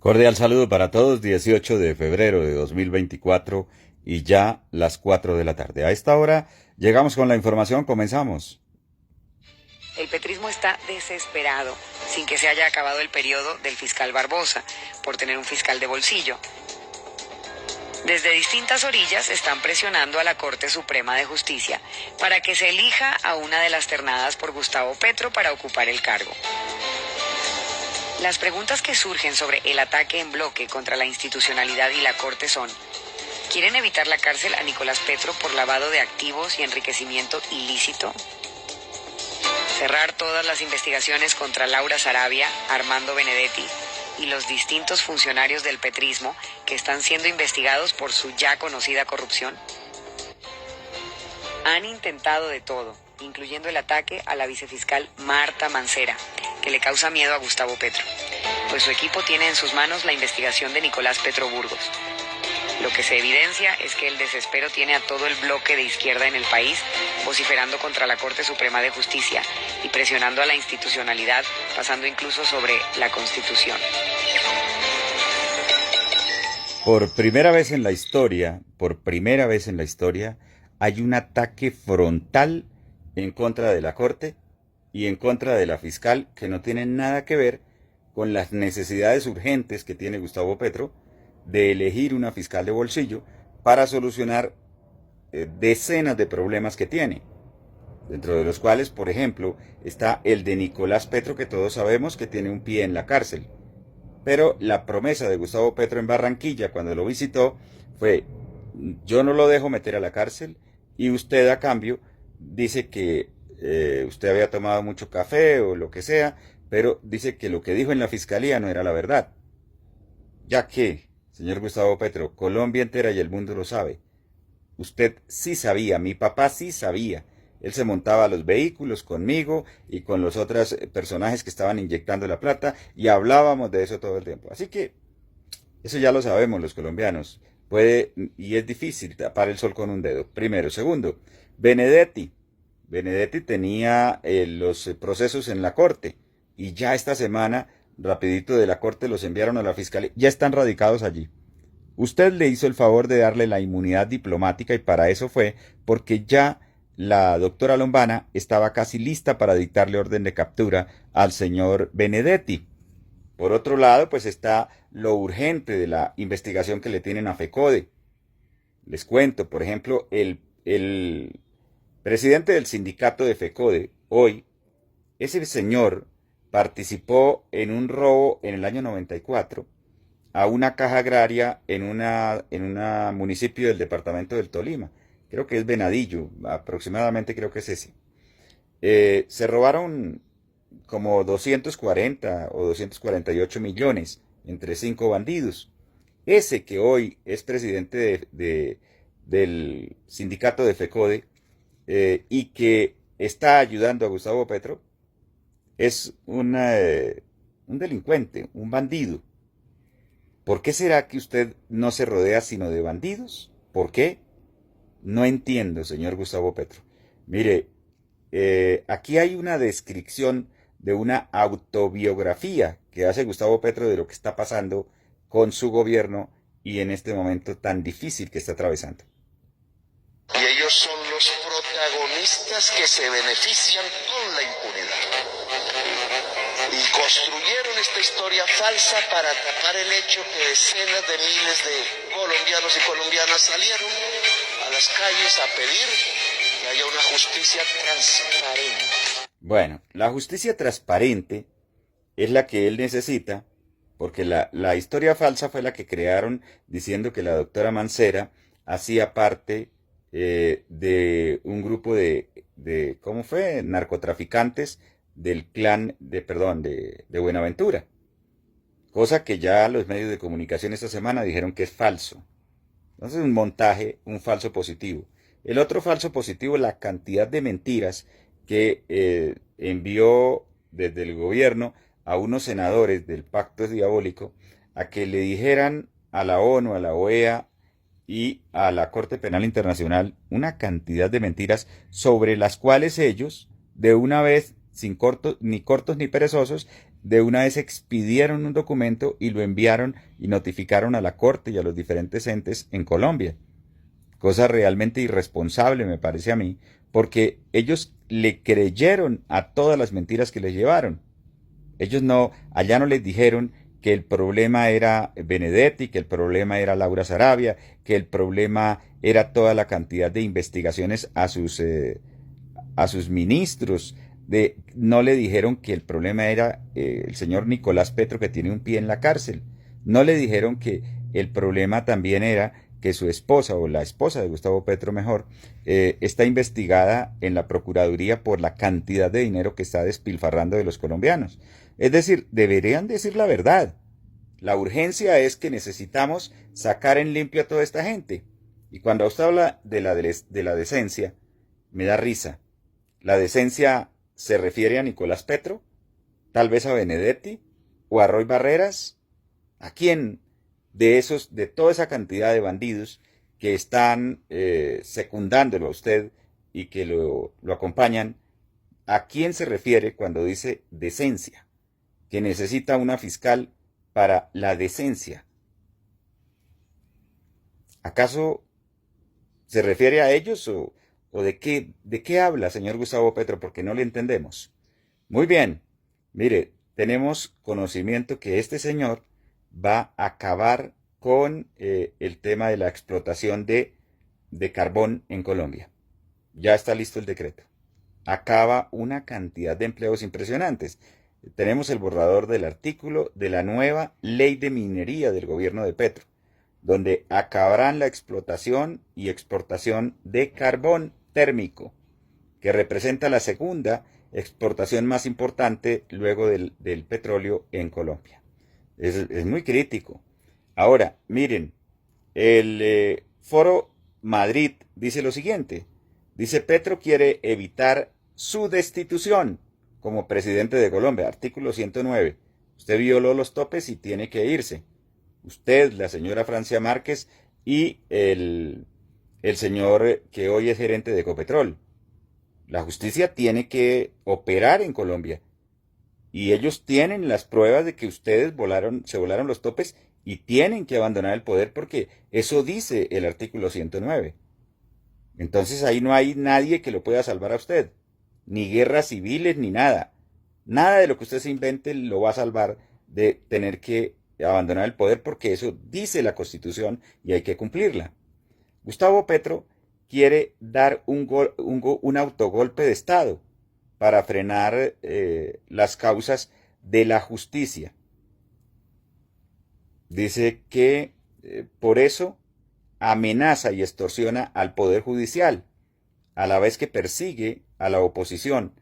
Cordial saludo para todos, 18 de febrero de 2024 y ya las 4 de la tarde. A esta hora llegamos con la información, comenzamos. El petrismo está desesperado, sin que se haya acabado el periodo del fiscal Barbosa, por tener un fiscal de bolsillo. Desde distintas orillas están presionando a la Corte Suprema de Justicia para que se elija a una de las ternadas por Gustavo Petro para ocupar el cargo. Las preguntas que surgen sobre el ataque en bloque contra la institucionalidad y la Corte son: ¿quieren evitar la cárcel a Nicolás Petro por lavado de activos y enriquecimiento ilícito? ¿Cerrar todas las investigaciones contra Laura Sarabia, Armando Benedetti y los distintos funcionarios del petrismo que están siendo investigados por su ya conocida corrupción? Han intentado de todo, incluyendo el ataque a la vicefiscal Marta Mancera, que le causa miedo a Gustavo Petro, pues su equipo tiene en sus manos la investigación de Nicolás Petro Burgos. Lo que se evidencia es que el desespero tiene a todo el bloque de izquierda en el país vociferando contra la Corte Suprema de Justicia y presionando a la institucionalidad, pasando incluso sobre la Constitución. Por primera vez en la historia, hay un ataque frontal en contra de la Corte y en contra de la fiscal que no tiene nada que ver con las necesidades urgentes que tiene Gustavo Petro de elegir una fiscal de bolsillo para solucionar decenas de problemas que tiene, dentro de los cuales, por ejemplo, está el de Nicolás Petro, que todos sabemos que tiene un pie en la cárcel. Pero la promesa de Gustavo Petro en Barranquilla, cuando lo visitó, fue: yo no lo dejo meter a la cárcel y usted a cambio dice que usted había tomado mucho café o lo que sea, pero dice que lo que dijo en la fiscalía no era la verdad. Ya que, señor Gustavo Petro, Colombia entera y el mundo lo sabe. Usted sí sabía, mi papá sí sabía. Él se montaba a los vehículos conmigo y con los otros personajes que estaban inyectando la plata y hablábamos de eso todo el tiempo. Así que eso ya lo sabemos los colombianos. Puede y es difícil tapar el sol con un dedo. Primero. Segundo, Benedetti. Benedetti tenía los procesos en la corte y ya esta semana, rapidito de la corte, los enviaron a la fiscalía. Ya están radicados allí. Usted le hizo el favor de darle la inmunidad diplomática y para eso fue porque ya la doctora Lombana estaba casi lista para dictarle orden de captura al señor Benedetti. Por otro lado, pues está lo urgente de la investigación que le tienen a FECODE. Les cuento, por ejemplo, el presidente del sindicato de FECODE, hoy, ese señor participó en un robo en el año 94 a una caja agraria en un municipio del departamento del Tolima. Creo que es Venadillo, aproximadamente creo que es ese. Se robaron como 240 o 248 millones entre 5 bandidos. Ese que hoy es presidente del sindicato de FECODE y que está ayudando a Gustavo Petro, es un delincuente, un bandido. ¿Por qué será que usted no se rodea sino de bandidos? ¿Por qué? No entiendo, señor Gustavo Petro. Mire, aquí hay una descripción de una autobiografía que hace Gustavo Petro de lo que está pasando con su gobierno y en este momento tan difícil que está atravesando. Y ellos son los protagonistas que se benefician con la impunidad. Y construyeron esta historia falsa para tapar el hecho que decenas de miles de colombianos y colombianas salieron a las calles a pedir que haya una justicia transparente. Bueno, la justicia transparente es la que él necesita, porque la historia falsa fue la que crearon diciendo que la doctora Mancera hacía parte de un grupo de ¿cómo fue? Narcotraficantes del clan de Buenaventura. Cosa que ya los medios de comunicación esta semana dijeron que es falso. Entonces un montaje, un falso positivo. El otro falso positivo, la cantidad de mentiras que envió desde el gobierno a unos senadores del Pacto Diabólico a que le dijeran a la ONU, a la OEA y a la Corte Penal Internacional una cantidad de mentiras sobre las cuales ellos, de una vez, sin cortos ni perezosos, de una vez expidieron un documento y lo enviaron y notificaron a la Corte y a los diferentes entes en Colombia. Cosa realmente irresponsable, me parece a mí, porque ellos le creyeron a todas las mentiras que les llevaron. Ellos allá no les dijeron que el problema era Benedetti, que el problema era Laura Sarabia, que el problema era toda la cantidad de investigaciones a sus ministros. No le dijeron que el problema era el señor Nicolás Petro, que tiene un pie en la cárcel. No le dijeron que el problema también era que su esposa, o la esposa de Gustavo Petro mejor, está investigada en la Procuraduría por la cantidad de dinero que está despilfarrando de los colombianos. Es decir, deberían decir la verdad. La urgencia es que necesitamos sacar en limpio a toda esta gente. Y cuando usted habla de la decencia, me da risa. ¿La decencia se refiere a Nicolás Petro? ¿Tal vez a Benedetti? ¿O a Roy Barreras? ¿A quién de toda esa cantidad de bandidos que están secundándolo a usted y que lo acompañan? ¿A quién se refiere cuando dice decencia? Que necesita una fiscal para la decencia. ¿Acaso se refiere a ellos o de qué habla, señor Gustavo Petro? Porque no le entendemos. Muy bien, mire, tenemos conocimiento que este señor va a acabar con el tema de la explotación de carbón en Colombia. Ya está listo el decreto. Acaba una cantidad de empleos impresionantes. Tenemos el borrador del artículo de la nueva ley de minería del gobierno de Petro, donde acabarán la explotación y exportación de carbón térmico, que representa la segunda exportación más importante luego del petróleo en Colombia. Es muy crítico. Ahora, miren, el Foro Madrid dice lo siguiente. Dice, Petro quiere evitar su destitución como presidente de Colombia. Artículo 109. Usted violó los topes y tiene que irse. Usted, la señora Francia Márquez y el señor que hoy es gerente de Ecopetrol. La justicia tiene que operar en Colombia. Y ellos tienen las pruebas de que ustedes se volaron los topes y tienen que abandonar el poder porque eso dice el artículo 109. Entonces ahí no hay nadie que lo pueda salvar a usted. Ni guerras civiles, ni nada. Nada de lo que usted se invente lo va a salvar de tener que abandonar el poder porque eso dice la Constitución y hay que cumplirla. Gustavo Petro quiere dar un autogolpe de Estado para frenar las causas de la justicia. Dice que por eso amenaza y extorsiona al Poder Judicial, a la vez que persigue a la oposición,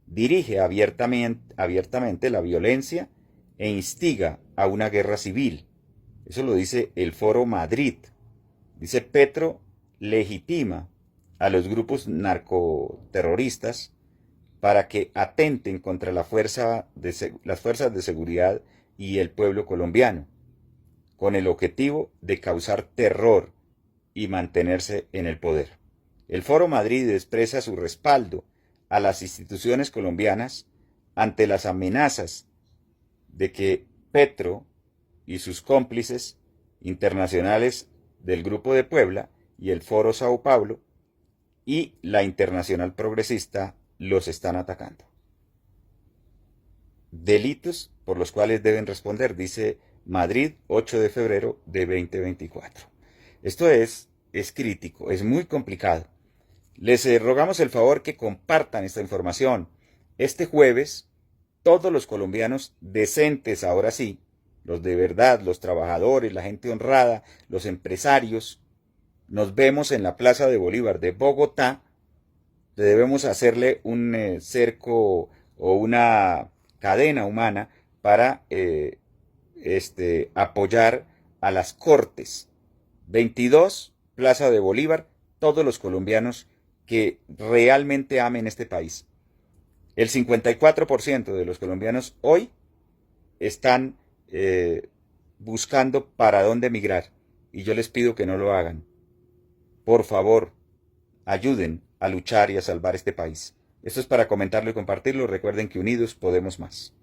dirige abiertamente la violencia e instiga a una guerra civil. Eso lo dice el Foro Madrid. Dice, Petro legitima a los grupos narcoterroristas para que atenten contra las fuerzas de seguridad y el pueblo colombiano, con el objetivo de causar terror y mantenerse en el poder. El Foro Madrid expresa su respaldo a las instituciones colombianas ante las amenazas de que Petro y sus cómplices internacionales del Grupo de Puebla y el Foro Sao Paulo y la Internacional Progresista los están atacando. Delitos por los cuales deben responder, dice Madrid, 8 de febrero de 2024. Esto es crítico, es muy complicado. Les rogamos el favor que compartan esta información. Este jueves, todos los colombianos decentes, ahora sí, los de verdad, los trabajadores, la gente honrada, los empresarios, nos vemos en la Plaza de Bolívar de Bogotá. Debemos hacerle un cerco o una cadena humana para apoyar a las Cortes. 22, Plaza de Bolívar, todos los colombianos que realmente amen este país. El 54% de los colombianos hoy están buscando para dónde emigrar y yo les pido que no lo hagan. Por favor, ayuden a luchar y a salvar este país. Esto es para comentarlo y compartirlo. Recuerden que unidos podemos más.